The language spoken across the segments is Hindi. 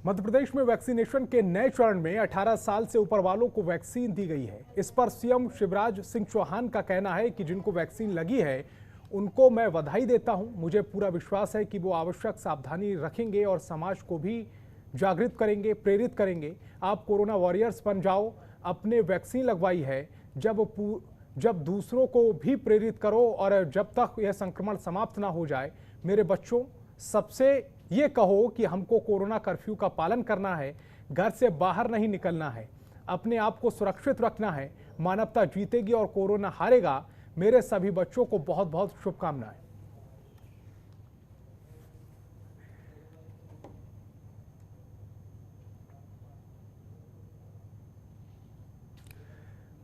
मध्य प्रदेश में वैक्सीनेशन के नए चरण में 18 साल से ऊपर वालों को वैक्सीन दी गई है। इस पर सीएम शिवराज सिंह चौहान का कहना है कि जिनको वैक्सीन लगी है उनको मैं बधाई देता हूं। मुझे पूरा विश्वास है कि वो आवश्यक सावधानी रखेंगे और समाज को भी जागृत करेंगे, प्रेरित करेंगे। आप कोरोना वॉरियर्स बन जाओ, अपने वैक्सीन लगवाई है, जब दूसरों को भी प्रेरित करो और जब तक यह संक्रमण समाप्त ना हो जाए। मेरे बच्चों, सबसे ये कहो कि हमको कोरोना कर्फ्यू का पालन करना है, घर से बाहर नहीं निकलना है, अपने आप को सुरक्षित रखना है। मानवता जीतेगी और कोरोना हारेगा। मेरे सभी बच्चों को बहुत बहुत शुभकामनाएं।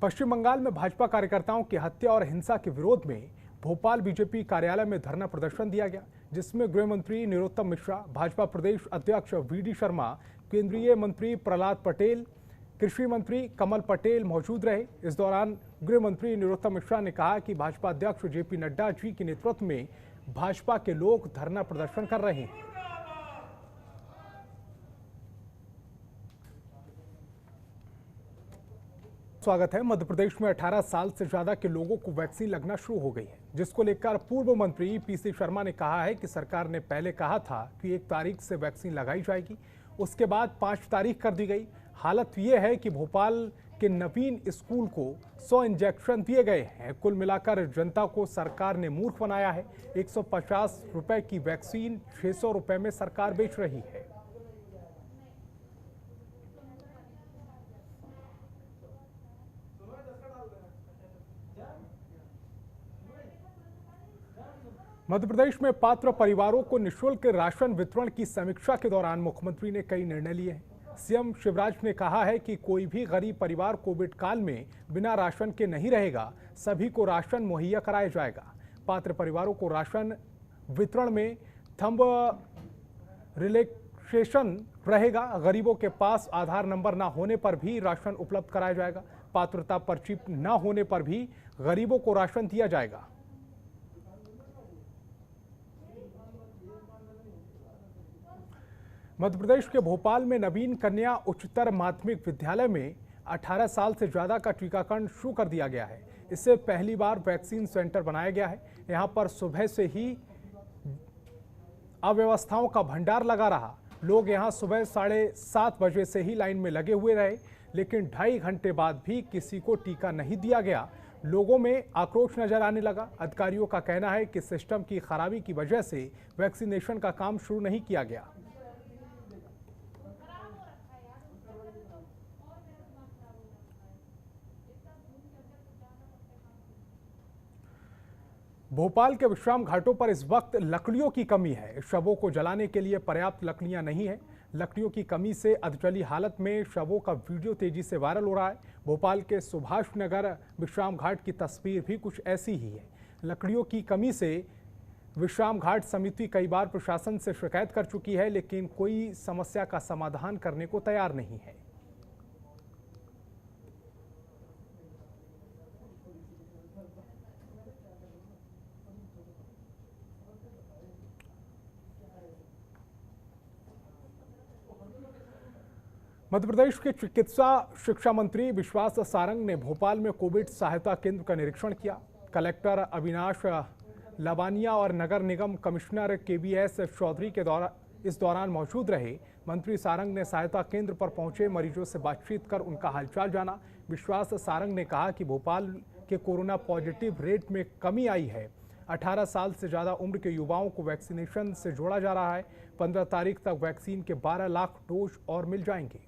पश्चिम बंगाल में भाजपा कार्यकर्ताओं की हत्या और हिंसा के विरोध में भोपाल बीजेपी कार्यालय में धरना प्रदर्शन दिया गया, जिसमें गृह मंत्री नरोत्तम मिश्रा, भाजपा प्रदेश अध्यक्ष वीडी शर्मा, केंद्रीय मंत्री प्रहलाद पटेल, कृषि मंत्री कमल पटेल मौजूद रहे। इस दौरान गृह मंत्री नरोत्तम मिश्रा ने कहा कि भाजपा अध्यक्ष जेपी नड्डा जी के नेतृत्व में भाजपा के लोग धरना प्रदर्शन कर रहे हैं। स्वागत है। मध्य प्रदेश में 18 साल से ज्यादा के लोगों को वैक्सीन लगना शुरू हो गई है, जिसको लेकर पूर्व मंत्री पीसी शर्मा ने कहा है कि सरकार ने पहले कहा था कि 1 तारीख से वैक्सीन लगाई जाएगी, उसके बाद 5 तारीख कर दी गई। हालत यह है कि भोपाल के नवीन स्कूल को 100 इंजेक्शन दिए गए हैं। कुल मिलाकर जनता को सरकार ने मूर्ख बनाया है। 150 रुपए की वैक्सीन 600 रुपए में सरकार बेच रही है। मध्य प्रदेश में पात्र परिवारों को निःशुल्क राशन वितरण की समीक्षा के दौरान मुख्यमंत्री ने कई निर्णय लिए हैं। सीएम शिवराज ने कहा है कि कोई भी गरीब परिवार कोविड काल में बिना राशन के नहीं रहेगा, सभी को राशन मुहैया कराया जाएगा। पात्र परिवारों को राशन वितरण में थंब रिलैक्सेशन रहेगा। गरीबों के पास आधार नंबर न होने पर भी राशन उपलब्ध कराया जाएगा। पात्रता पर्ची न होने पर भी गरीबों को राशन दिया जाएगा। मध्य प्रदेश के भोपाल में नवीन कन्या उच्चतर माध्यमिक विद्यालय में 18 साल से ज्यादा का टीकाकरण शुरू कर दिया गया है। इससे पहली बार वैक्सीन सेंटर बनाया गया है। यहां पर सुबह से ही अव्यवस्थाओं का भंडार लगा रहा। लोग यहां सुबह 7:30 बजे से ही लाइन में लगे हुए रहे, लेकिन 2.5 घंटे बाद भी किसी को टीका नहीं दिया गया। लोगों में आक्रोश नजर आने लगा। अधिकारियों का कहना है कि सिस्टम की खराबी की वजह से वैक्सीनेशन का काम शुरू नहीं किया गया। भोपाल के विश्राम घाटों पर इस वक्त लकड़ियों की कमी है। शवों को जलाने के लिए पर्याप्त लकड़ियां नहीं है। लकड़ियों की कमी से अधजली हालत में शवों का वीडियो तेजी से वायरल हो रहा है। भोपाल के सुभाष नगर विश्राम घाट की तस्वीर भी कुछ ऐसी ही है। लकड़ियों की कमी से विश्राम घाट समिति कई बार प्रशासन से शिकायत कर चुकी है, लेकिन कोई समस्या का समाधान करने को तैयार नहीं है। मध्य प्रदेश के चिकित्सा शिक्षा मंत्री विश्वास सारंग ने भोपाल में कोविड सहायता केंद्र का निरीक्षण किया। कलेक्टर अविनाश लवानिया और नगर निगम कमिश्नर केवीएस चौधरी के इस दौरान मौजूद रहे। मंत्री सारंग ने सहायता केंद्र पर पहुंचे मरीजों से बातचीत कर उनका हालचाल जाना। विश्वास सारंग ने कहा कि भोपाल के कोरोना पॉजिटिव रेट में कमी आई है। 18 साल से ज़्यादा उम्र के युवाओं को वैक्सीनेशन से जोड़ा जा रहा है। 15 तारीख तक वैक्सीन के 12 लाख डोज और मिल जाएंगे।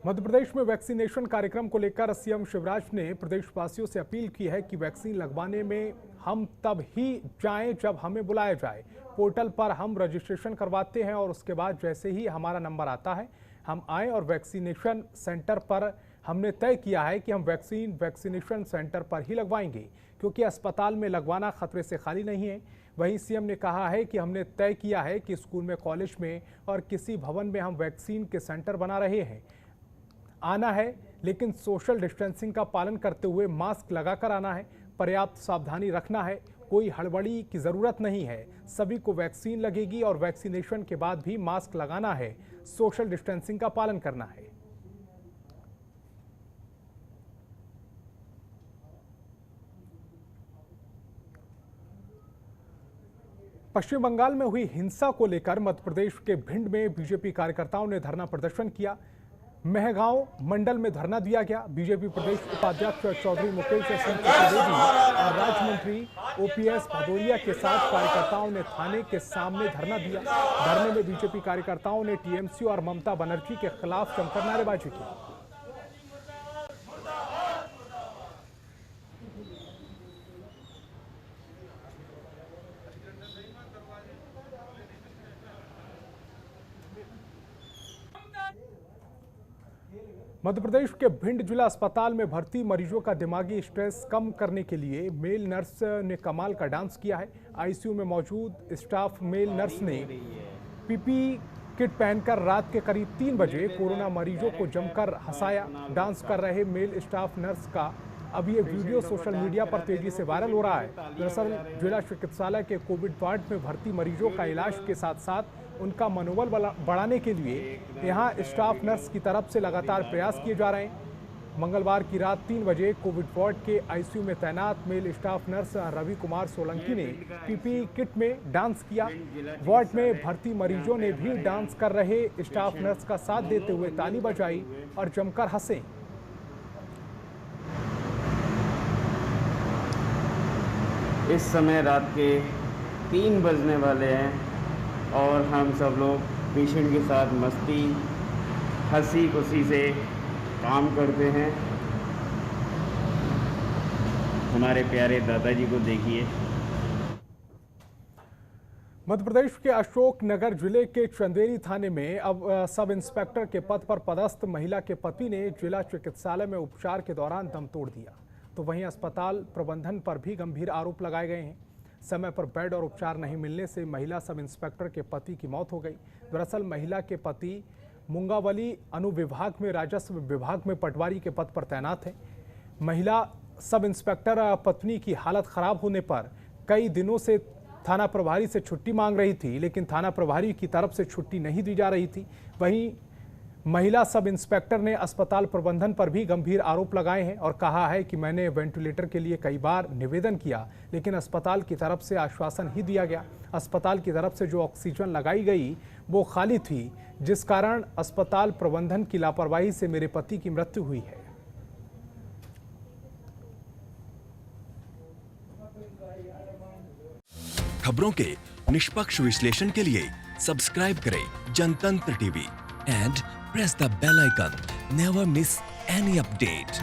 मध्य प्रदेश में वैक्सीनेशन कार्यक्रम को लेकर सीएम शिवराज ने प्रदेशवासियों से अपील की है कि वैक्सीन लगवाने में हम तब ही जाएं जब हमें बुलाया जाए। पोर्टल पर हम रजिस्ट्रेशन करवाते हैं और उसके बाद जैसे ही हमारा नंबर आता है हम आएं और वैक्सीनेशन सेंटर पर हमने तय किया है कि हम वैक्सीनेशन सेंटर पर ही लगवाएंगे, क्योंकि अस्पताल में लगवाना खतरे से खाली नहीं है। वहीं सीएम ने कहा है कि हमने तय किया है कि स्कूल में, कॉलेज में और किसी भवन में हम वैक्सीन के सेंटर बना रहे हैं। आना है, लेकिन सोशल डिस्टेंसिंग का पालन करते हुए मास्क लगाकर आना है। पर्याप्त सावधानी रखना है। कोई हड़बड़ी की जरूरत नहीं है। सभी को वैक्सीन लगेगी और वैक्सीनेशन के बाद भी मास्क लगाना है, सोशल डिस्टेंसिंग का पालन करना है। पश्चिम बंगाल में हुई हिंसा को लेकर मध्य प्रदेश के भिंड में बीजेपी कार्यकर्ताओं ने धरना प्रदर्शन किया। महगांव मंडल में धरना दिया गया। बीजेपी प्रदेश उपाध्यक्ष चौधरी मुकेश सिंह त्रिवेदी और राज्य मंत्री ओपीएस भदौरिया के साथ कार्यकर्ताओं ने थाने के सामने धरना दिया। धरने में बीजेपी कार्यकर्ताओं ने टीएमसी और ममता बनर्जी के खिलाफ जमकर नारेबाजी की। मध्य प्रदेश के भिंड जिला अस्पताल में भर्ती मरीजों का दिमागी स्ट्रेस कम करने के लिए मेल नर्स ने कमाल का डांस किया है। आईसीयू में मौजूद स्टाफ मेल नर्स ने पीपीई किट पहनकर रात के करीब 3 बजे कोरोना मरीजों को जमकर हंसाया। डांस कर रहे मेल स्टाफ नर्स का अब ये वीडियो सोशल मीडिया पर तेजी से वायरल हो रहा है। दरअसल जिला चिकित्सालय के कोविड वार्ड में भर्ती मरीजों का इलाज के साथ साथ उनका मनोबल बढ़ाने के लिए यहां स्टाफ नर्स की तरफ से लगातार प्रयास किए जा रहे हैं। मंगलवार की रात 3 बजे कोविड वार्ड के आईसीयू में तैनात male staff nurse Ravi Kumar Solanki ने पीपीई किट में डांस किया। वार्ड में भर्ती मरीजों ने भी डांस कर रहे स्टाफ नर्स का साथ देते हुए ताली बजाई और जमकर हंसे। इस समय रात के 3 बजने वाले हैं और हम सब लोग पेशेंट के साथ मस्ती हंसी खुशी से काम करते हैं। हमारे प्यारे दादाजी को देखिए। मध्य प्रदेश के अशोकनगर जिले के चंदेरी थाने में अब सब इंस्पेक्टर के पद पर पदस्थ महिला के पति ने जिला चिकित्सालय में उपचार के दौरान दम तोड़ दिया। तो वहीं अस्पताल प्रबंधन पर भी गंभीर आरोप लगाए गए हैं। समय पर बेड और उपचार नहीं मिलने से महिला सब इंस्पेक्टर के पति की मौत हो गई। दरअसल महिला के पति मुंगावली अनुविभाग में राजस्व विभाग में पटवारी के पद पर तैनात हैं। महिला सब इंस्पेक्टर पत्नी की हालत खराब होने पर कई दिनों से थाना प्रभारी से छुट्टी मांग रही थी, लेकिन थाना प्रभारी की तरफ से छुट्टी नहीं दी जा रही थी। वहीं महिला सब इंस्पेक्टर ने अस्पताल प्रबंधन पर भी गंभीर आरोप लगाए हैं और कहा है कि मैंने वेंटिलेटर के लिए कई बार निवेदन किया, लेकिन अस्पताल की तरफ से आश्वासन ही दिया गया। अस्पताल की तरफ से जो ऑक्सीजन लगाई गई वो खाली थी, जिस कारण अस्पताल प्रबंधन की लापरवाही से मेरे पति की मृत्यु हुई है। खबरों के निष्पक्ष विश्लेषण के लिए सब्सक्राइब करें जनतंत्र TV and press the bell icon. Never miss any update.